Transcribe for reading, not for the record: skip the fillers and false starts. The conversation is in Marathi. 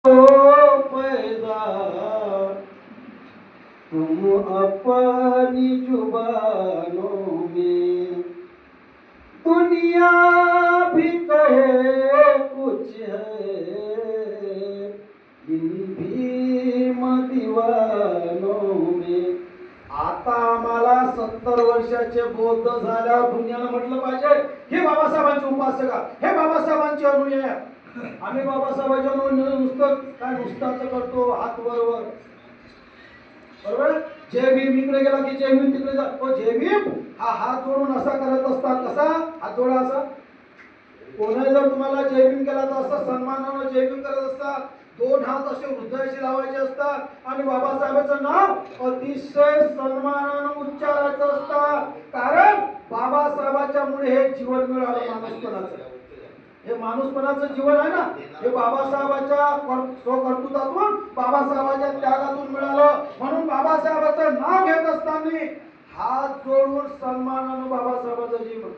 पैदा तुम अपनी जुबानों में दुनिया भी कहे कुछ है इन भीम दीवानों में। आता आम्हाला 70 वर्षाचे बौद्ध झाल्यावर दुनियाला म्हटलं पाहिजे हे बाबासाहेबांचे उपासक हे बाबासाहेबांचे अनुयायी। आम्ही बाबासाहेबांच्या नुसतं काय नुसताच करतो हात वर बरोबर। जय भीम इकडे गेला की जय भीम तिकडे जा जय भीम हा हात जोडून असा करत असतात। कसा हात जोडा असा कोणी जर तुम्हाला जय भीम केला तर असं सन्मानानं जय भीम करत असतात। दोन हात असे हृदयाशी लावायचे असतात आणि बाबासाहेबांचं नाव अतिशय सन्मानानं उच्चारायचं असतं। कारण बाबासाहेबांच्या मुळे हे जीवन मिळालं माणूसपणाचं। हे माणूसपणाचं जीवन आहे ना हे बाबासाहेबांच्या स्वकर्तृत्वातून बाबासाहेबांच्या त्यागातून मिळालं। म्हणून बाबासाहेबांचं नाव घेत असताना हात जोडून सन्मानानं बाबासाहेबांचं जीवन